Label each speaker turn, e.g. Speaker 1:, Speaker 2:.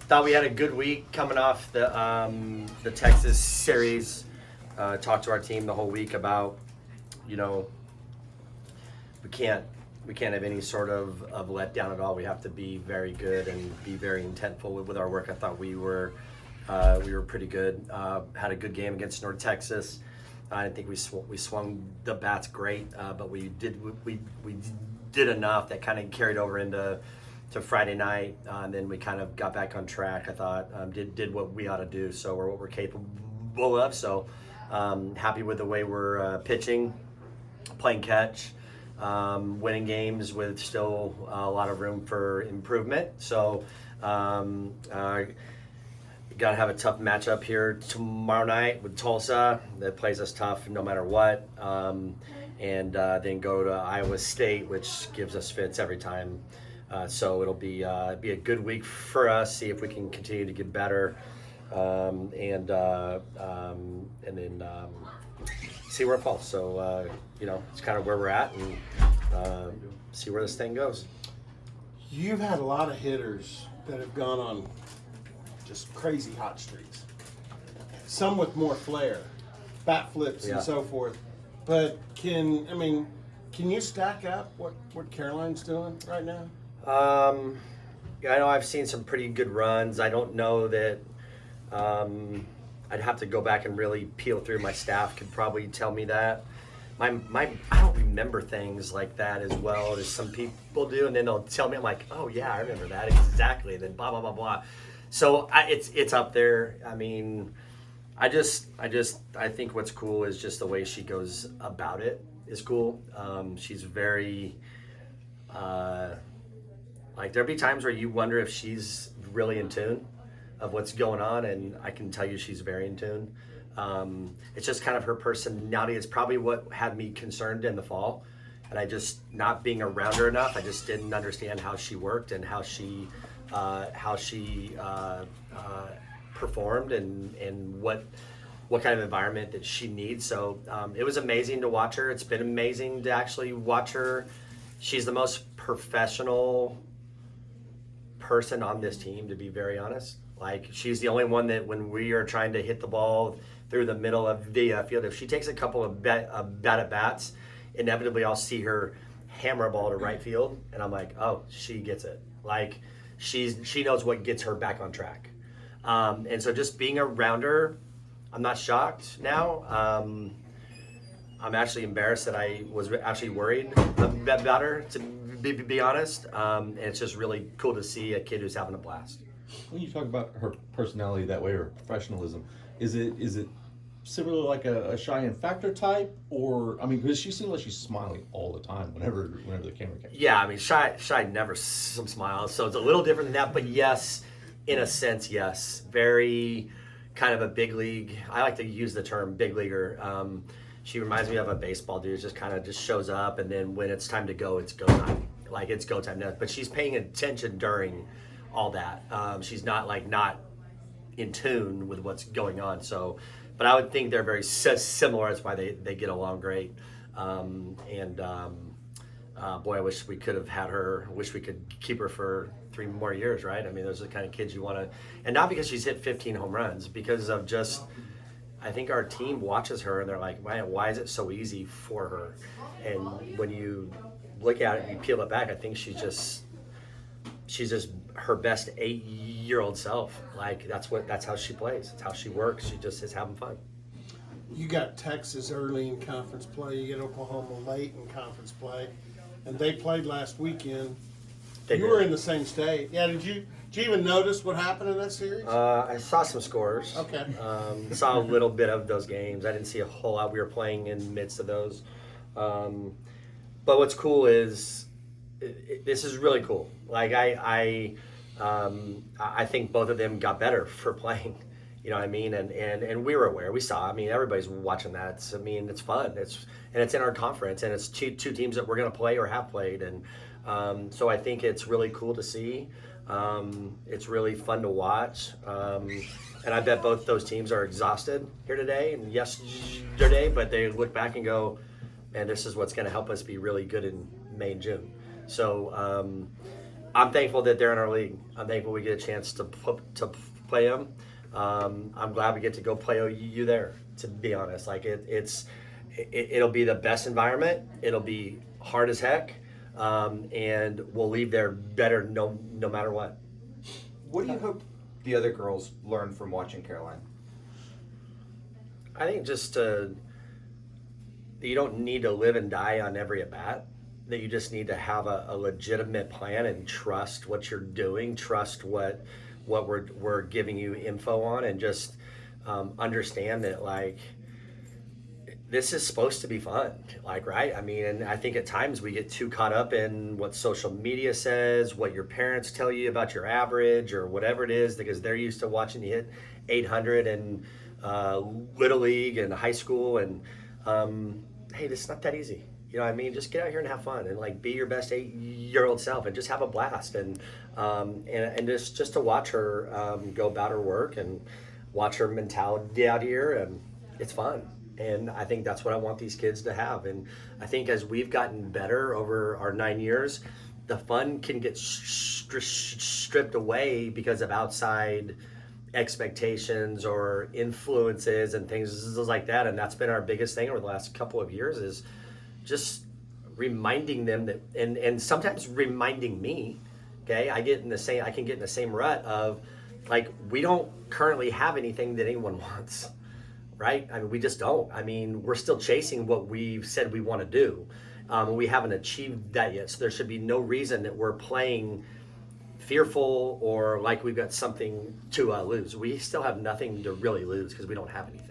Speaker 1: thought we had a good week coming off the Texas series. Talked to our team the whole week about, we can't have any sort of letdown at all. We have to be very good and be very intentful with our work. I thought we were pretty good. Had a good game against North Texas. I think we swung the bats great, but we did enough that kind of carried over into Friday night, and then we kind of got back on track. I thought did what we ought to do. So we're what we're capable of. So happy with the way we're pitching, playing catch, winning games with still a lot of room for improvement. So got to have a tough matchup here tomorrow night with Tulsa that plays us tough no matter what, and then go to Iowa State, which gives us fits every time. So it'll be a good week for us. See if we can continue to get better, and then see where it falls. So it's kind of where we're at, and see where this thing goes.
Speaker 2: You've had a lot of hitters that have gone on just crazy hot streaks. Some with more flair, bat flips and so forth. But can you stack up what Caroline's doing right now?
Speaker 1: I know I've seen some pretty good runs. I don't know that I'd have to go back and really peel through. My staff could probably tell me that. I don't remember things like that as well as some people do, and then they'll tell me, I'm like, oh yeah, I remember that exactly. Then blah blah blah blah. So it's up there. I mean, I think what's cool is just the way she goes about it is cool. She's very there'll be times where you wonder if she's really in tune of what's going on, and I can tell you she's very in tune. It's just kind of her personality. It's probably what had me concerned in the fall, and I just, not being around her enough, I just didn't understand how she worked and how she performed and what kind of environment that she needs. So it was amazing to watch her. It's been amazing to actually watch her. She's the most professional person on this team, to be very honest. Like, she's the only one that when we are trying to hit the ball through the middle of the field, if she takes a couple of bad at bats, inevitably I'll see her hammer a ball to right field, and I'm like, oh, she gets it. Like, she knows what gets her back on track. And so just being around her, I'm not shocked now. I'm actually embarrassed that I was actually worried about her, to be honest. And it's just really cool to see a kid who's having a blast.
Speaker 3: When you talk about her personality that way, or professionalism, is it similar, like a Cheyenne Factor type, or because she seems like she's smiling all the time whenever the camera comes.
Speaker 1: Yeah, Shy never smiles, so it's a little different than that. But yes, in a sense, yes, very kind of a big league. I like to use the term big leaguer. She reminds me of a baseball dude. Just kind of just shows up, and then when it's time to go, it's go time. Like, it's go time now. But she's paying attention during all that. She's not in tune with what's going on. So, but I would think they're very similar. That's why they get along great. Boy, I wish we could have had her. I wish we could keep her for 3 more years, right? Those are the kind of kids you want to, and not because she's hit 15 home runs, because of just, I think our team watches her and they're like, man, why is it so easy for her? And when you look at it and you peel it back, I think she's just her best 8-year-old self. Like, that's how she plays. It's how she works. She just is having fun.
Speaker 2: You got Texas early in conference play. You get Oklahoma late in conference play, and they played last weekend. You were in the same state. Yeah. Did you even notice what happened in that series?
Speaker 1: I saw some scores.
Speaker 2: Okay.
Speaker 1: Saw a little bit of those games. I didn't see a whole lot. We were playing in the midst of those. But what's cool is this is really cool. Like, I think both of them got better for playing. You know what I mean? And we were aware. We saw. Everybody's watching that. It's fun. It's in our conference, and it's two teams that we're going to play or have played. And so I think it's really cool to see. It's really fun to watch. And I bet both those teams are exhausted here today and yesterday, but they look back and go, man, this is what's going to help us be really good in May and June. So I'm thankful that they're in our league. I'm thankful we get a chance to play them. I'm glad we get to go play OU there. To be honest, like it'll be the best environment. It'll be hard as heck, and we'll leave there better no matter what.
Speaker 4: What do you hope the other girls learn from watching Caroline?
Speaker 1: I think just that you don't need to live and die on every at bat. That you just need to have a legitimate plan and trust what you're doing, trust what we're giving you info on, and just understand that like this is supposed to be fun, like, right? I mean, and I think at times we get too caught up in what social media says, what your parents tell you about your average or whatever it is, because they're used to watching you hit 800 in Little League and high school, and hey, this is not that easy. You know what I mean? Just get out here and have fun and like be your best 8-year-old self and just have a blast, and just to watch her go about her work and watch her mentality out here, and it's fun. And I think that's what I want these kids to have. And I think as we've gotten better over our 9 years, the fun can get stripped away because of outside expectations or influences and things like that. And that's been our biggest thing over the last couple of years, is just reminding them that, and sometimes reminding me, okay, I can get in the same rut of like, we don't currently have anything that anyone wants. Right? I mean, we just don't. I mean, we're still chasing what we've said we want to do. We haven't achieved that yet. So there should be no reason that we're playing fearful or like we've got something to lose. We still have nothing to really lose because we don't have anything.